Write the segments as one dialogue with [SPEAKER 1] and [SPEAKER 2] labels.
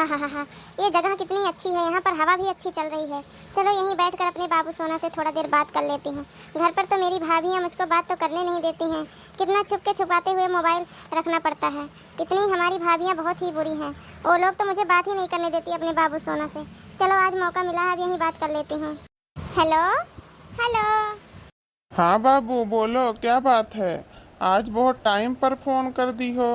[SPEAKER 1] हा, ये जगह कितनी अच्छी है। यहाँ पर हवा भी अच्छी चल रही है। चलो यहीं बैठकर अपने बाबू सोना से थोड़ा देर बात कर लेती हूँ। घर पर तो मेरी भाभियाँ मुझको बात तो करने नहीं देती हैं। कितना छुपके छुपाते हुए मोबाइल रखना पड़ता है। इतनी हमारी भाभियाँ बहुत ही बुरी हैं। वो लोग तो मुझे बात ही नहीं करने देती अपने बाबू सोना से। चलो आज मौका मिला है, अब यहीं बात कर लेती हूँ। Hello hello.
[SPEAKER 2] हाँ बाबू बोलो, क्या बात है? आज बहुत टाइम पर फोन कर दी हो।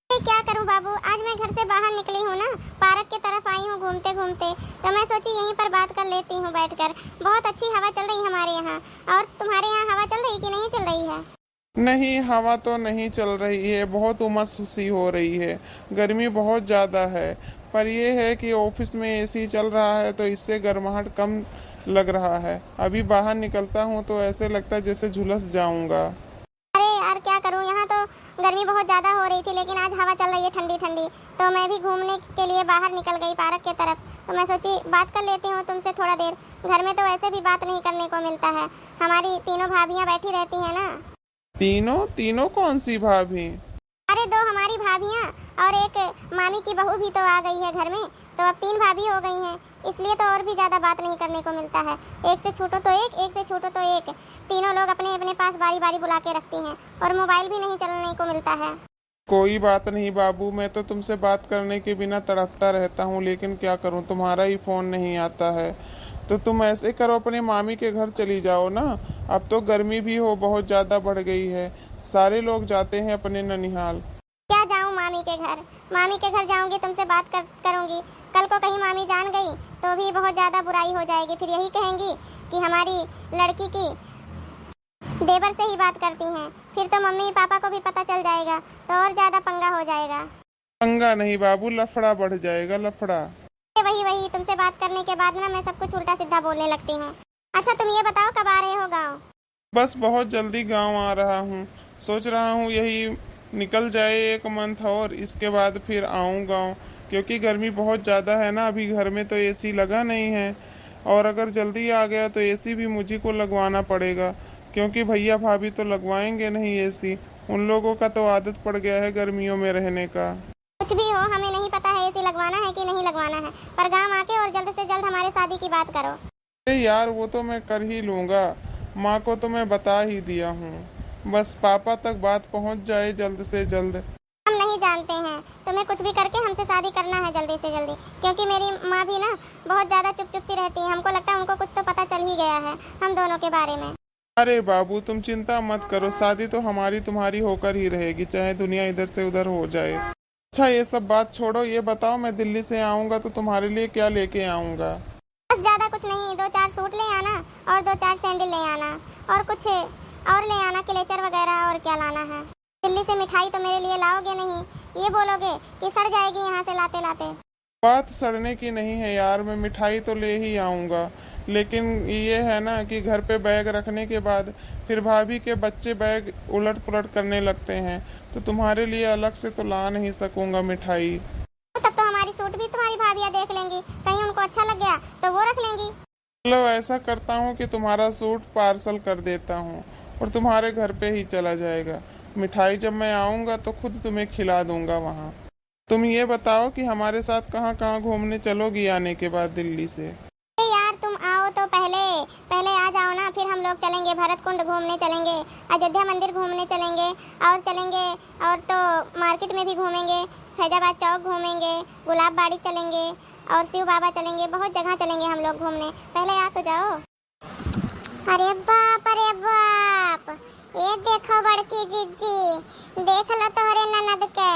[SPEAKER 1] क्या करूं बाबू, आज मैं घर से बाहर निकली हूँ ना, पार्क की तरफ आई हूँ घूमते घूमते, तो मैं सोची यहीं पर बात कर लेती हूँ बैठकर। बहुत अच्छी हवा चल रही है हमारे यहाँ। और तुम्हारे यहाँ हवा चल रही कि नहीं चल रही है?
[SPEAKER 2] नहीं, हवा तो नहीं चल रही है, बहुत उमस सी हो रही है। गर्मी बहुत ज़्यादा है। पर यह है कि ऑफिस में एसी चल रहा है तो इससे गर्माहट कम लग रहा है। अभी बाहर निकलता हूँ तो ऐसे लगता है जैसे झुलस जाऊंगा।
[SPEAKER 1] अरे यार क्या करूं, यहाँ तो गर्मी बहुत ज़्यादा हो रही थी, लेकिन आज हवा चल रही है ठंडी ठंडी, तो मैं भी घूमने के लिए बाहर निकल गई पार्क की तरफ। तो मैं सोची बात कर लेती हूँ तुमसे थोड़ा देर। घर में तो वैसे भी बात नहीं करने को मिलता है। हमारी तीनों भाभियाँ बैठी रहती हैं ना।
[SPEAKER 2] तीनों तीनों कौन सी भाभी?
[SPEAKER 1] अरे दो हमारी भाभियाँ और एक मामी की बहू भी तो आ गई है घर में, तो अब 3 भाभी हो गई हैं। इसलिए तो और भी ज़्यादा बात नहीं करने को मिलता है। एक से छूटो तो एक से छूटो तो एक। तीनों लोग अपने अपने पास बारी बारी बुला के रखती हैं और मोबाइल भी नहीं चलने को मिलता है।
[SPEAKER 2] कोई बात नहीं बाबू, मैं तो तुमसे बात करने के बिना तड़पता रहता हूँ, लेकिन क्या करूँ, तुम्हारा ही फोन नहीं आता है। तो तुम ऐसे करो, अपने मामी के घर चली जाओ ना। अब तो गर्मी भी बहुत ज़्यादा बढ़ गई है। सारे लोग जाते हैं अपने ननिहाल।
[SPEAKER 1] क्या जाऊँ मामी के घर? मामी के घर जाऊँगी तुमसे बात करूँगी, कल को कहीं मामी जान गई तो भी बहुत ज़्यादा बुराई हो जाएगी। फिर यही कहेंगी कि हमारी लड़की की देवर से ही बात करती हैं। फिर तो मम्मी पापा को भी पता चल जाएगा तो और ज़्यादा पंगा हो जाएगा।
[SPEAKER 2] पंगा नहीं बाबू, लफड़ा बढ़ जाएगा, लफड़ा।
[SPEAKER 1] वही तुमसे बात करने के बाद ना मैं सब कुछ उल्टा सीधा बोलने लगती हूँ। अच्छा तुम ये बताओ कब आ रहे हो गाँव?
[SPEAKER 2] बस बहुत जल्दी गांव आ रहा हूँ। सोच रहा हूँ यही निकल जाए 1 मंथ और इसके बाद फिर आऊँ गाँव, क्योंकि गर्मी बहुत ज़्यादा है ना। अभी घर में तो एसी लगा नहीं है, और अगर जल्दी आ गया तो एसी भी मुझी को लगवाना पड़ेगा, क्योंकि भैया भाभी तो लगवाएंगे नहीं एसी। उन लोगों का तो आदत पड़ गया है गर्मियों में रहने का।
[SPEAKER 1] कुछ भी हो, हमें नहीं पता है एसी लगवाना है कि नहीं लगवाना है, पर गाँव आके और जल्द से जल्द हमारे शादी की बात करो।
[SPEAKER 2] अरे यार वो तो मैं कर ही लूँगा, माँ को तो मैं बता ही दिया हूँ। बस पापा तक बात पहुँच जाए जल्द से जल्द।
[SPEAKER 1] हम नहीं जानते हैं, तुम्हें कुछ भी करके हमसे शादी करना है जल्दी से जल्दी, क्योंकि मेरी माँ भी ना बहुत ज़्यादा चुप चुप सी रहती है। हमको लगता है उनको कुछ तो पता चल ही गया है हम दोनों के बारे में।
[SPEAKER 2] अरे बाबू तुम चिंता मत करो, शादी तो हमारी तुम्हारी होकर ही रहेगी, चाहे दुनिया इधर से उधर हो जाए। अच्छा ये सब बात छोड़ो, ये बताओ मैं दिल्ली से आऊँगा तो तुम्हारे लिए क्या लेके आऊँगा?
[SPEAKER 1] बस ज़्यादा कुछ नहीं, 2-4 सूट ले आना और 2-4 सैंडल ले आना, और कुछ और ले आना, क्लेचर वगैरह। और क्या लाना है? दिल्ली से मिठाई तो मेरे लिए लाओगे नहीं, ये बोलोगे कि सड़ जाएगी यहाँ से लाते लाते।
[SPEAKER 2] बात सड़ने की नहीं है यार, मैं मिठाई तो ले ही आऊँगा, लेकिन ये है ना कि घर पे बैग रखने के बाद फिर भाभी के बच्चे बैग उलट पुलट करने लगते हैं, तो तुम्हारे लिए अलग से तो ला नहीं सकूँगा मिठाई।
[SPEAKER 1] तब तो हमारी सूट भी तुम्हारी भाभियाँ देख लेंगी, कहीं उनको अच्छा लग गया तो वो रख लेंगी।
[SPEAKER 2] चलो ऐसा करता हूँ कि तुम्हारा सूट पार्सल कर देता हूँ और तुम्हारे घर पे ही चला जाएगा। मिठाई जब मैं आऊँगा तो खुद तुम्हें खिला दूँगा वहाँ। तुम ये बताओ कि हमारे साथ कहाँ कहाँ घूमने चलोगी आने के बाद दिल्ली से?
[SPEAKER 1] यार तुम आओ तो पहले आ जाओ ना, फिर हम लोग चलेंगे भरत कुंड घूमने चलेंगे, अयोध्या मंदिर घूमने चलेंगे, और तो मार्केट में भी घूमेंगे, फैजाबाद चौक घूमेंगे, गुलाब बाड़ी चलेंगे और शिव बाबा चलेंगे। बहुत जगह चलेंगे हम लोग घूमने, पहले आ तो जाओ। अरे बाप, ये देखो बड़की जीजी, देख लो तोहरे ननद के,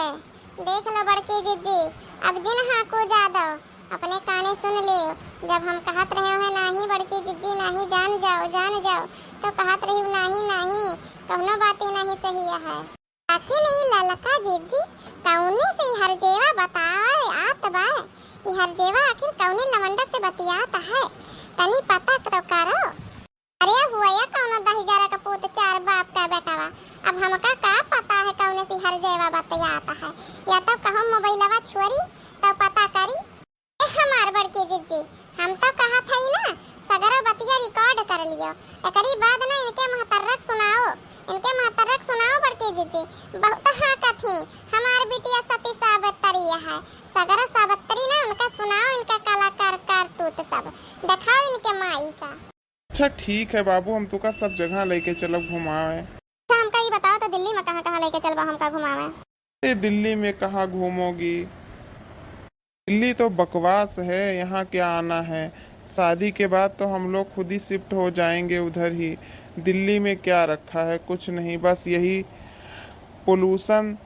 [SPEAKER 1] देख लो बड़की जीजी। अब जिन हाँकू जा दो, अपने काने सुन लियो। जब हम कहत रहे हैं नाही बड़की जिज्जी नाही, जान जाओ, तो कहत रही नाही, कौनो बात ही नहीं सही है। ताकि नहीं ललका जिज्जी, कौने से हर जेवा बताए आत बा। ये हर जेवा आखिर कौने लवंडा से बतियात है, तनी पता तो करो। अरे हुआ या कौनो दहिजारा का पूत 4 बाप का बेटावा, अब हमका का पता है कौने से हर जेवा बतियात है। या तो कहो मोबाइलवा छोरी तो पता करी। हमार बड़की जिज्जी, हम तो कहत हई ना सगरो बतिया रिकॉर्ड कर लियो, एकरी बाद ना इनके महतरक सुनाओ बड़की जिज्जी। बहुत हाँ कथी हमार बिटिया सती सावित्री है, सगरो सावित्री ना उनका यार, दिखाओ इनके माई का।
[SPEAKER 2] अच्छा ठीक है बाबू, हम तुका सब जगह लेके चलब घुमावे।
[SPEAKER 1] अच्छा हमका ये बताओ तो दिल्ली में कहाँ कहाँ लेके चलबा हमका घुमावे?
[SPEAKER 2] अरे दिल्ली में कहाँ घूमोगी, दिल्ली तो बकवास है, यहाँ क्या आना है। शादी के बाद तो हम लोग खुद ही शिफ्ट हो जाएंगे उधर ही। दिल्ली में क्या रखा है, कुछ नहीं, बस यही पोल्यूशन,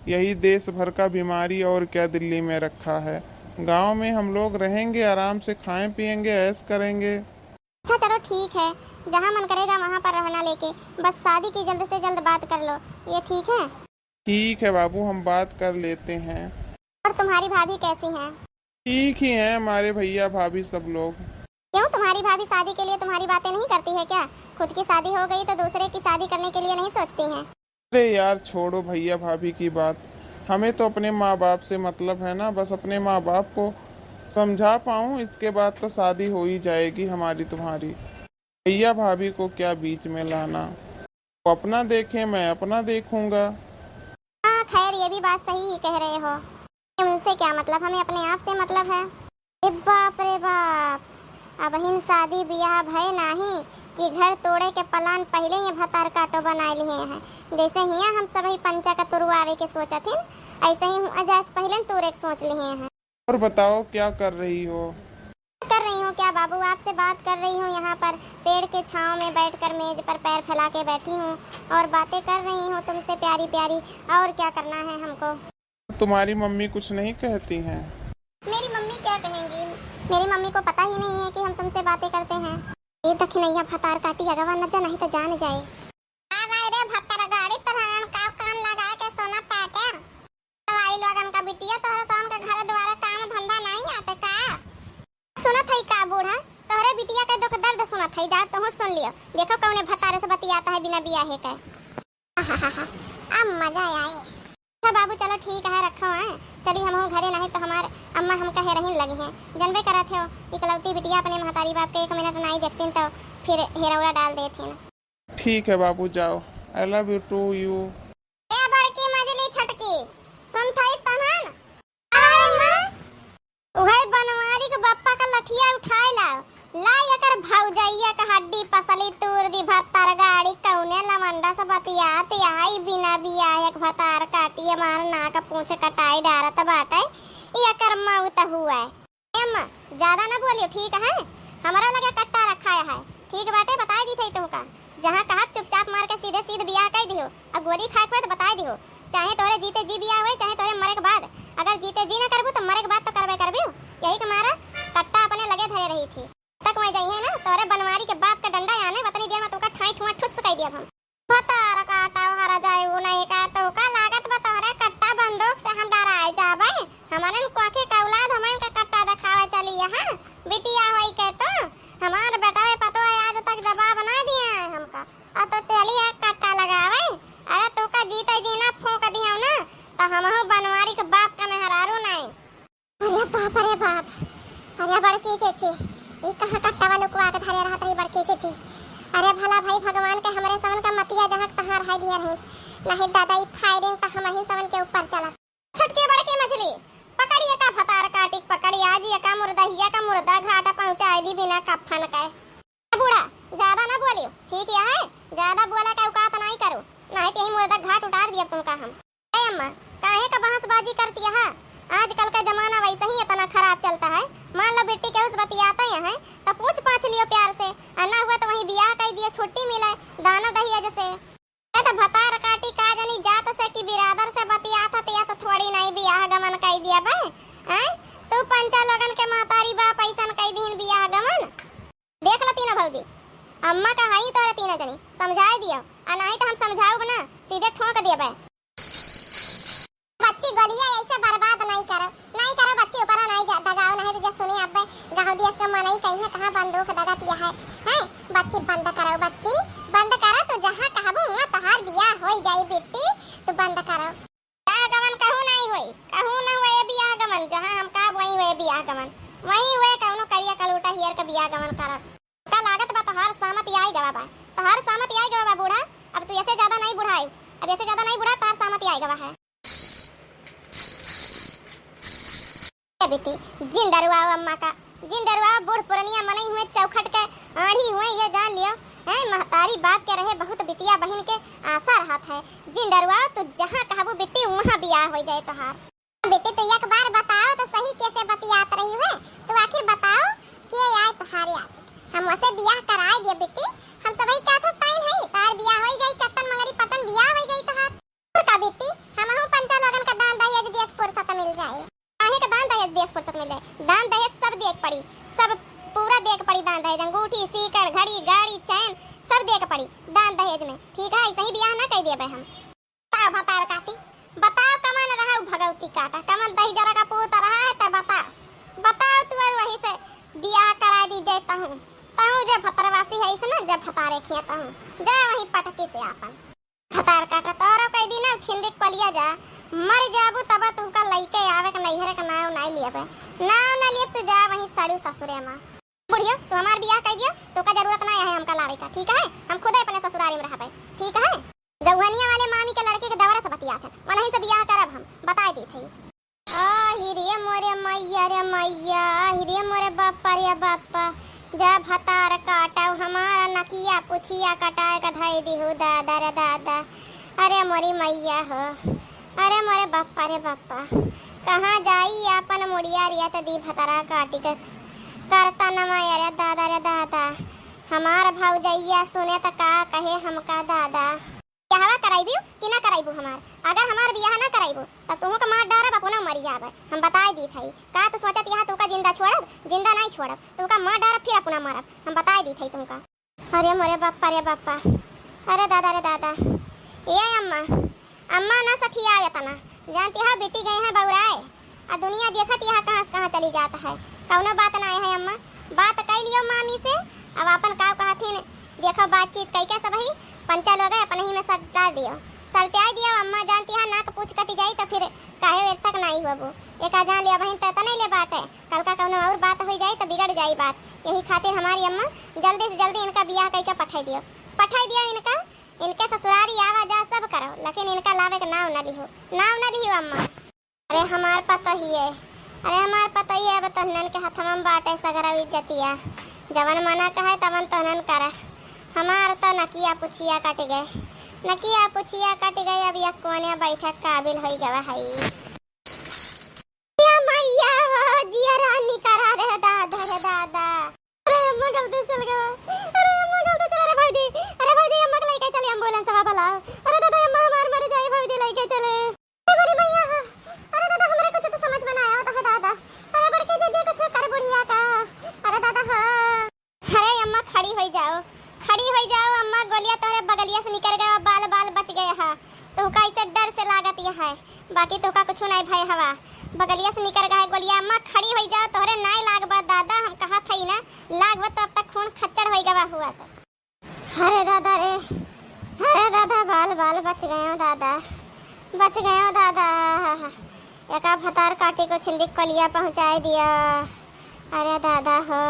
[SPEAKER 2] यही देश भर का बीमारी, और क्या दिल्ली में रखा है। गांव में हम लोग रहेंगे, आराम से खाएं पिएंगे, ऐश करेंगे।
[SPEAKER 1] अच्छा चलो ठीक है, जहाँ मन करेगा वहाँ पर रहना लेके, बस शादी की जल्द से जल्द बात कर लो, ये ठीक है?
[SPEAKER 2] ठीक है बाबू, हम बात कर लेते हैं।
[SPEAKER 1] और तुम्हारी भाभी कैसी हैं?
[SPEAKER 2] ठीक ही हैं हमारे भैया भाभी सब लोग।
[SPEAKER 1] क्यों, तुम्हारी भाभी शादी के लिए तुम्हारी बातें नहीं करती है क्या? खुद की शादी हो गई तो दूसरे की शादी करने के लिए नहीं सोचती हैं?
[SPEAKER 2] अरे यार छोड़ो भैया भाभी की बात, हमें तो अपने माँ बाप से मतलब है ना, बस अपने माँ बाप को समझा पाऊँ, इसके बाद तो शादी हो ही जाएगी हमारी तुम्हारी। भैया भाभी को क्या बीच में लाना, वो अपना देखें, मैं अपना देखूंगा।
[SPEAKER 1] हाँ खैर, ये भी बात सही ही कह रहे हो, उनसे क्या मतलब, हमें अपने आप से मतलब है। रे बाप रे बाप, अब हिन शादी ब्याह भय नाही कि घर तोड़े के प्लान पहले ही भतार काटो बना लिए हैं। जैसे हिया हम सब ही पंचा का तुरवावे के सोचत हैं, ऐसे ही अजास पहले तुरे के सोच लिए हैं।
[SPEAKER 2] और बताओ क्या कर रही हो?
[SPEAKER 1] कर रही हूँ क्या बाबू, आपसे बात कर रही हूँ, यहाँ पर पेड़ के छांव में बैठकर मेज पर पैर फैला के बैठी हूँ और बातें कर रही हूँ तुमसे प्यारी प्यारी, और क्या करना है हमको।
[SPEAKER 2] तुम्हारी मम्मी कुछ नहीं कहती हैं?
[SPEAKER 1] मेरी मम्मी क्या कहेंगी, मेरी मम्मी को पता ही नहीं है कि हम तुमसे बातें करते हैं। ये दखिनैया भतार काटी अगवा न जा, नहीं तो जान जाए। रे भतार गाड़ी तरहन का कान लगा के सोना पाटे दवाई लोगन का बिटिया, तोहरा सोन के घर द्वारा काम धंधा नहीं आते का? सुनत है का बूढ़ा, तोहरे बिटिया का दुख दर्द सुनत है, जा तुम सुन लियो, देखो कौने भतारे से बतियाता है बिना बियाहे के। अब मजा आए। अच्छा बाबू चलो ठीक है, रखो हैं, चली हम घरे नहीं तो हमारे अम्मा हम कहे रही लगी हैं, जनबे करत हो इकलौती बिटिया अपने महतारी बाप के 1 मिनट नहीं देखती तो फिर हेरौला डाल देती।
[SPEAKER 2] ठीक है बाबू जाओ, I love you too you.
[SPEAKER 1] ए बड़की मजली छटकी, सुन थई तहन उहे बनवारी के बप्पा का लठिया उठाए ला एकर भौजैया का हड्डी पसली तूर दी भतार गाड़ी कौने लमंडा से बतियात आई बिना बियाह भतार काटी हमार नाक पूंछ कटाई डारत बाटे, एकर मौत हुआ है। अम्मा ज्यादा ना बोलियो ठीक है, हमारा लगे कट्टा रखा है, ठीक बाटे, बताई दी थई तुमका, जहां कहा चुपचाप मार के सीधे सीधे बियाह कर दियो, अब गोली खाए खोए तो बताई दियो, चाहे तोरे जीते जी बियाह होए चाहे तोरे मरे के बाद, अगर जीते जी ना करबू तो मरे के बाद तो करबे करबू, यही के मारा कट्टा अपने लगे धरे रही थी। तक मैं जाई है ना तोरे बनवारी के बाप का डंडा आने उतनी देर में तोका ठाई ठुआ ठुस कह दिया हम। भतार काटा हरा जाए वो नहीं का तो का लागत बा तोहरे कट्टा बंदूक से हम डराए जाबे, हमारे कोखे का औलाद हमन का कट्टा दिखावे चली यहां बिटिया होई के तो हमार बेटा पतो है आज तक जवाब ना दिया है हमका, आ तो चलिए कट्टा लगावे। अरे तो का जीते जीना फूंक दिया ना तो हमहु बनवारी के बाप का मेहरारू नहीं। अरे बाप रे बाप, अरे बड़की चेची ये कहां कट्टा वालों को आके धरे रहत रही बड़की चेची। अरे भला भाई भगवान के हमरे समन का मतिया जहां तहां रह दिया रही, नहीं दादा ई फायरिंग त हमही समन के ऊपर चला। छटके बड़की मछली पकड़िए का भतार काटी पकड़ी आज ये का मुर्दा हिया का मुर्दा घाटा पहुंचाए दी बिना कफन का। बूढ़ा ज्यादा ना बोलियो ठीक है, ज्यादा बोला का औकात नहीं करो, नहीं तो ही मुर्दा घाट उतार दिया तुमका हम। ए अम्मा काहे का बहसबाजी करती है, आजकल का जमाना वैसे ही इतना खराब चलता है, मान लो बेटी के उस बतियाता है तो पूछ पाछ लियो प्यार से, अन्ना हुआ तो वही बियाह कर दिया, छुट्टी मिले दाना दहिया जैसे। तो भतार काटी का जानी जात से कि बिरादर से बतियाता तो या तो थोड़ी नहीं बियाह गमन कर दिया बे हैं, तू पंचा लोगन के महतारी बाप ऐसन कई दिन बियाह गमन देख लती ना भौजी, अम्मा का हाई तो तीन जनी समझाई दियो, आ नहीं तो हम समझाऊ ना सीधे ठोक दिया बे। बच्ची गलिया ऐसे बर्बाद नहीं करो बच्ची ऊपर नहीं जा दगाओ, नहीं तो जब सुनी अब गांव दिस का मन ही कहीं है कहां बंदूक दगा दिया है हैं, बच्ची बंद करो, बच्ची बंद करो तो जहां कहबो वहां तहार बियाह होई जाई बेटी, तो बंद करो। बियाह गमन कहू नहीं होई, कहू ना होए बियाह गमन, जहां हम का वही होए बियाह गमन, वही होए कौनो करिया कलूटा हियर का बियाह गमन करब। का लागत बा तहार सहमति आई गवा बा, तहार सहमति आई गवा बा बूढ़ा, अब तू ऐसे ज्यादा नहीं बुढ़ाई, अब ऐसे ज्यादा नहीं बुढ़ा, तहार सहमति आई गवा है। बेटी जिन डरुआओ अम्मा का जिन डरवा बूढ़ पुरनिया मनई हुए चौखट के आढ़ी हुए ये जान लियो है महतारी बाप के रहे बहुत बिटिया बहन के आशा रहत है। जिन डरवा तो जहाँ कहबू बेटी वहाँ बियाह हो जाए तोहार। बेटी तो एक बार बताओ तो सही कैसे बतियात रही है, तो आखिर बताओ के आए तोहारे आशिक हम उसे बियाह कराए दिए बेटी। हम सब ही कहत टाइम है तार बियाह हो जाई चट्टन मंगरी पटन बियाह हो जाई तोहार का बेटी। हमहु पंचा लगन का दान दहेज देश पुरसत मिल जाए, काहे का दान दहेज देश पुरसत मिल जाए। दान दहेज सब देख पड़ी, सब पूरा देख पड़ी दान दहेज, अंगूठी सीकड़ घड़ी गाड़ी चैन सब देख पड़ी दान दहेज में। ठीक है ऐसे ही बियाह ना कर दिए हम। बताओ भतार काटी बताओ कमन रहा भगवती काटा कमन दही जरा का पूत रहा है तो बताओ तू और वही से बियाह करा दी जाए तहूं जब भतरवासी है इसना जब भतारे खियाता हूं जा वही पटकी से आपन भतार काटा तोरो कई दिन छिंदिक पलिया जा मर जाबू तब तुमका लइके आवे का नैहरे का नाव नहीं लियबे नाव ना लियब तो जा वही साड़ू ससुरे में बुढ़िया तू हमार बियाह कर दिया तो का जरूरत नहीं है हमका लावे का। ठीक है हम खुद अपने ससुरारी में रहबे। ठीक है गौहनिया वाले मामी के लड़के के दवरा से बतिया थे वहीं से बियाह करब हम बता दी थी। हिरिये मोरे मैया रे मैया हिरिये मोरे बापा रे बापा जा भतार काटा हमारा नकिया पुछिया कटाए का धाई दिहु दादा रे दादा। अरे मोरी मैया हो अरे मोरे बापा रे बापा कहाँ जाई अपन मुड़िया रिया तो दी भतारा काटी के करता नमाया रे दादा हमार भौजैया सुने तो का कहे हमका दादा बियाह कराइबू कि ना कराइबू हमार। अगर हमार बियाह ना कराइबू त तुहू के मार डरब अपना मर जाबे हम बताई दी थई का तो सोचत यहां तू का जिंदा छोड़ब जिंदा नहीं छोड़ब तू का मार डरब फिर अपना मरब हम बताई दी थई तुमका। अरे मोरे बापा रे बापा अरे दादा ये अम्मा ना सठिया तना जानती है बेटी गए हैं बौराए आ दुनिया देखत यहाँ कहाँ चली जाता है कौनो बात ना है। अम्मा बात कह लियो मामी से अब अपन का कहथिन देखो बातचीत कई के सब ही पंचा लोग अपन ही में सल्टा दियो अम्मा जानती है नाक पूछ कटी जाई तो फिर काहे वेर तक नहीं होबो एक जान लिया बहन त नहीं ले बाटे कल का कौनो और बात हो जाई तो बिगड़ जाई बात। यही खातिर हमारी अम्मा जल्दी से जल्दी इनका बियाह करके पठाई दियो इनके ससुरारी आवा जा सब करो लेकिन इनका लावे का नाव ना लिहो अम्मा। अरे हमार पता ही है अब तहनन के हथवा में बाटे सगरा इज्जतिया जवन मना कहे तवन तहनन कर हमार तो नकिया पुछिया कट गए अब यह कोने बैठक काबिल हो गवा है। मैया जिया रानी करा रे दादा अरे अम्मा गलती चल गया अरे अम्मा गलती चल रे भौजी अम्मा के लेके चले एम्बुलेंस वा भला अरे दादा अम्मा हमार मर जाए भौजी लेके चले अरे मैया अरे दादा हमरे कुछ तो समझ में ना आया तो है दादा अरे बड़के जे कुछ कर बुढ़िया का अरे दादा हां अरे अम्मा खड़ी हो जाओ अम्मा गोलियां तोरे बगलिया से निकल गया बाल बच गया है तो का इसे डर से लागत यह है बाकी तो का कुछ नहीं भय हवा बगलिया से निकल गया गोलियां अम्मा खड़ी हो जाओ तोरे नहीं लागबा दादा हम कहा थई ना लागबा तो अब तक खून खच्चर हो गवा हुआ तो अरे दादा बाल बच गए दादा एका भतार काटी को छिंदिक को लिया पहुंचाए दिया। अरे दादा हो